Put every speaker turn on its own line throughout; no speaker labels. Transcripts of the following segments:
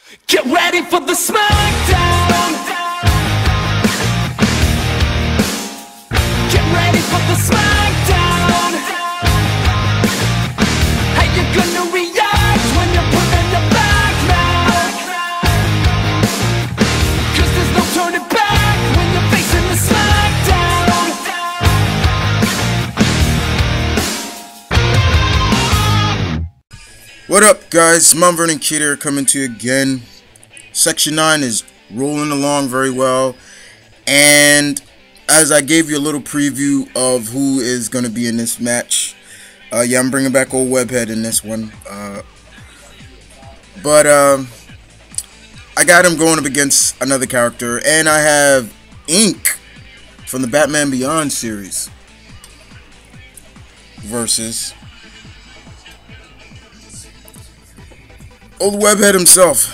Get ready for the smackdown. Get ready for the smackdown. How you gonna react when you're put in your back now? 'Cause there's no turning back when you're facing the smackdown.
What up, guys? M.V.K here coming to you again. Section 9 is rolling along very well, and as I gave you a little preview of who is going to be in this match, yeah, I'm bringing back old Webhead in this one, but I got him going up against another character, and I have Inque from the Batman Beyond series versus old Webhead himself.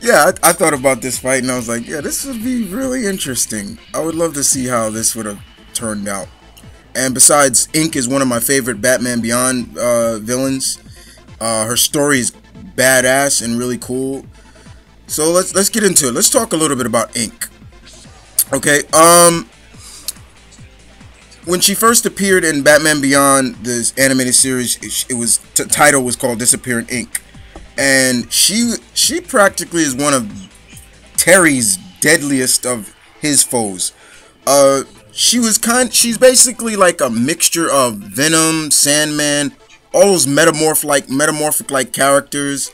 Yeah, I thought about this fight and I was like, yeah, this would be really interesting. I would love to see how this would have turned out. And besides, Inque is one of my favorite Batman Beyond villains. Her story is badass and really cool. So let's get into it. Let's talk a little bit about Inque. Okay, when she first appeared in Batman Beyond, this animated series, the title was called Disappearing Inque, and she practically is one of Terry's deadliest of his foes. She's basically like a mixture of Venom, Sandman, all those metamorphic like characters,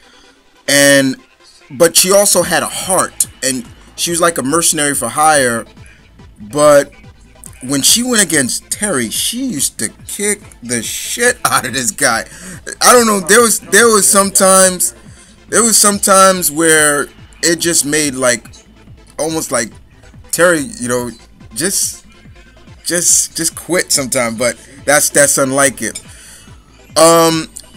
but she also had a heart, and she was like a mercenary for hire, but when she went against Terry, she used to kick the shit out of this guy. I don't know. There was sometimes where it just made like almost like Terry, you know, just quit sometime. But that's unlike it.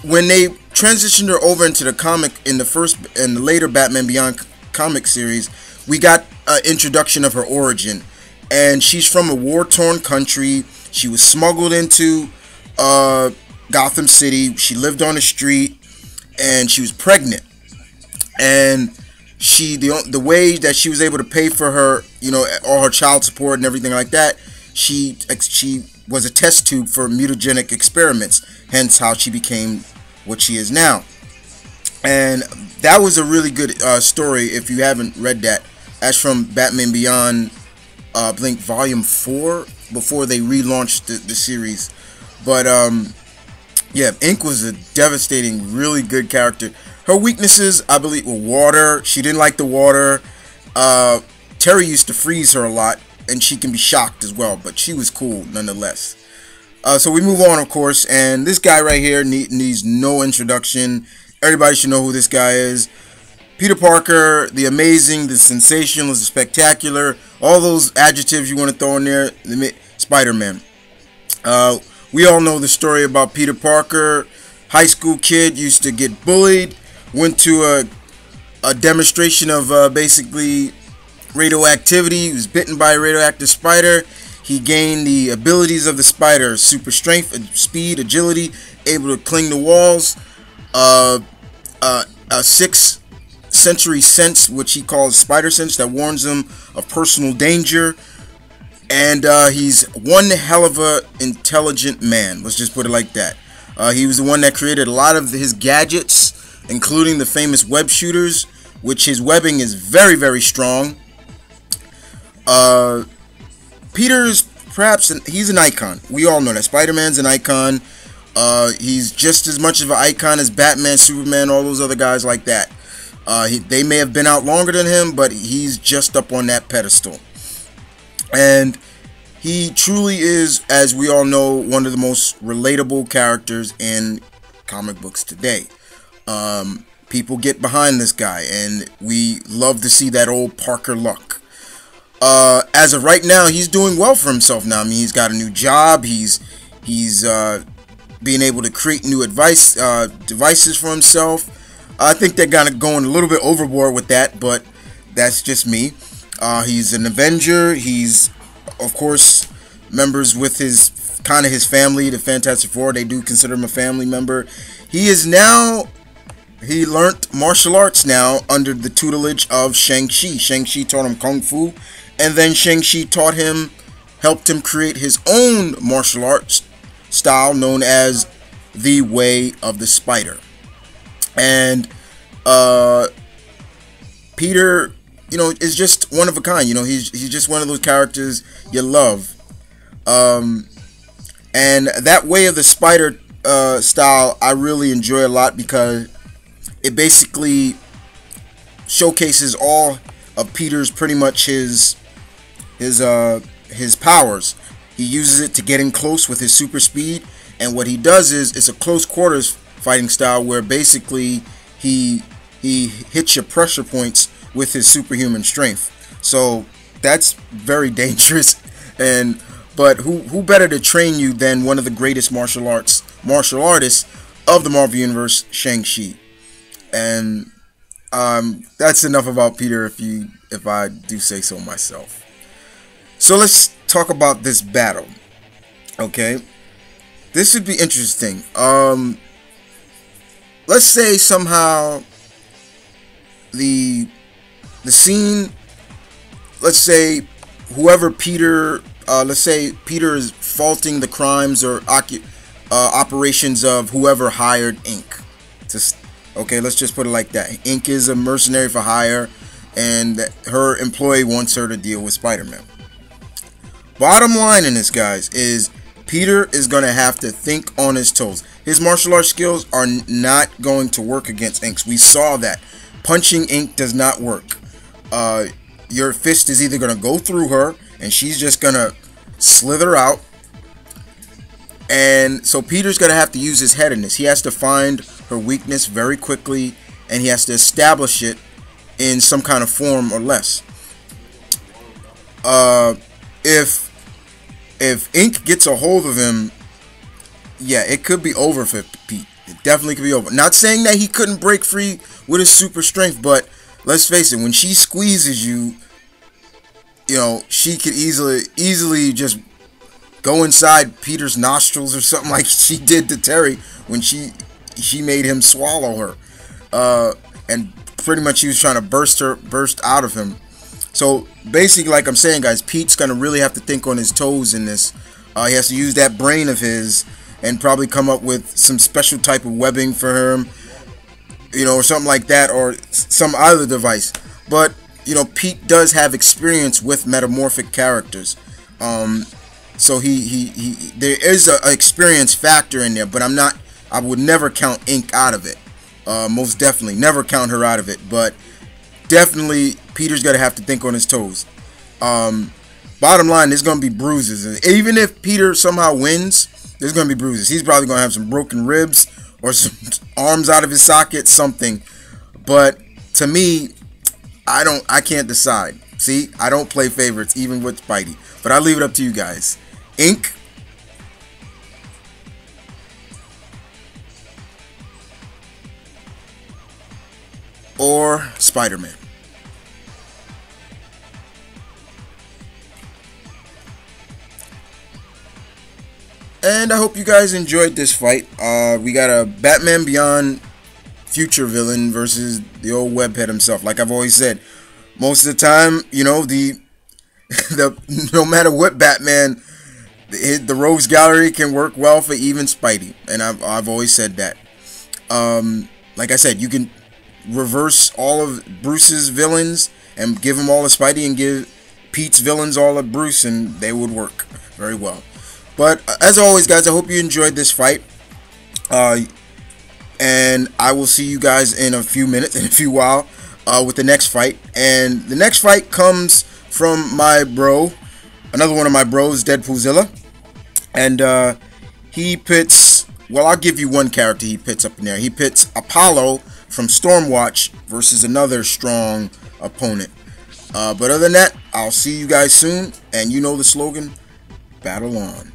When they transitioned her over into the comic in the later Batman Beyond comic series, we got an introduction of her origin. And she's from a war-torn country. She was smuggled into Gotham City. She lived on the street, and she was pregnant. And the way that she was able to pay for her, you know, all her child support and everything like that, she was a test tube for mutagenic experiments. Hence, how she became what she is now. And that was a really good story. If you haven't read that, that's from Batman Beyond. I think Volume 4 before they relaunched the series. But yeah, Inque was a devastating, really good character. Her weaknesses, I believe, were water. She didn't like the water. Terry used to freeze her a lot, and she can be shocked as well, but she was cool nonetheless. So we move on, of course, and this guy right here needs no introduction. Everybody should know who this guy is. Peter Parker, the amazing, the sensational, the spectacular, all those adjectives you want to throw in there. Spider-Man. We all know the story about Peter Parker. High school kid, used to get bullied, went to a demonstration of basically radioactivity. He was bitten by a radioactive spider. He gained the abilities of the spider: super strength, speed, agility, able to cling to walls, a sixth sensory sense, which he calls spider sense, that warns him of personal danger. And he's one hell of a intelligent man, let's just put it like that. He was the one that created a lot of his gadgets, including the famous web shooters, which his webbing is very, very strong. Peter's he's an icon. We all know that Spider-Man's an icon. He's just as much of an icon as Batman, Superman, all those other guys like that. They may have been out longer than him, but he's just up on that pedestal. And he truly is, as we all know, one of the most relatable characters in comic books today. People get behind this guy, and we love to see that old Parker luck. As of right now, he's doing well for himself now. I mean, he's got a new job. He's being able to create new devices for himself. I think they're kind of going a little bit overboard with that, but that's just me. He's an Avenger. He's, of course, members with his family, the Fantastic Four. They do consider him a family member. He is now he learned martial arts now under the tutelage of Shang-Chi. Shang-Chi taught him Kung Fu, and then Shang-Chi helped him create his own martial arts style known as the Way of the Spider. And Peter, is just one of a kind. He's just one of those characters you love. And that Way of the Spider style I really enjoy a lot because it basically showcases all of Peter's pretty much his powers. He uses it to get in close with his super speed, and what he does is it's a close quarters fighting style where basically he hits your pressure points with his superhuman strength. So that's very dangerous, but who better to train you than one of the greatest martial artists of the Marvel Universe, Shang-Chi. And that's enough about Peter if I do say so myself. So let's talk about this battle. Okay, this would be interesting. Let's say somehow the scene. Let's say whoever Peter. Let's say Peter is faulting the crimes or operations of whoever hired Inque. Okay, let's just put it like that. Inque is a mercenary for hire, and her employee wants her to deal with Spider-Man. Bottom line in this, guys, is Peter is going to have to think on his toes. His martial arts skills are not going to work against Inque. We saw that. Punching Inque does not work. Your fist is either going to go through her, and she's just going to slither out. And so Peter's going to have to use his head in this. He has to find her weakness very quickly, and he has to establish it in some kind of form or less. If Inque gets a hold of him, yeah, it could be over for Pete. It definitely could be over. Not saying that he couldn't break free with his super strength, but let's face it, when she squeezes you, she could easily just go inside Peter's nostrils or something like she did to Terry when she made him swallow her. And pretty much she was trying to burst out of him. So basically, like I'm saying, guys, Pete's going to really have to think on his toes in this. He has to use that brain of his and probably come up with some special type of webbing for him, or something like that, or some other device. But, Pete does have experience with metamorphic characters. So there is an experience factor in there, but I would never count Inque out of it. Most definitely, never count her out of it. But definitely, Peter's going to have to think on his toes. Bottom line, there's going to be bruises. And even if Peter somehow wins, there's going to be bruises. He's probably going to have some broken ribs or some arms out of his socket, something. But to me, I can't decide. See, I don't play favorites, even with Spidey. But I leave it up to you guys. Inque or Spider-Man? And I hope you guys enjoyed this fight. We got a Batman Beyond future villain versus the old webhead himself. Like I've always said, most of the time, no matter what Batman, the Rogues Gallery can work well for even Spidey, and I've always said that. Like I said, you can reverse all of Bruce's villains and give them all to Spidey, and give Pete's villains all to Bruce, and they would work very well. But as always, guys, I hope you enjoyed this fight. And I will see you guys in a few minutes, in a few while, with the next fight. And the next fight comes from my bro, another one of my bros, Deadpoolzilla. And he pits, well, I'll give you one character he pits up in there. He pits Apollo from Stormwatch versus another strong opponent. But other than that, I'll see you guys soon. And you know the slogan, battle on.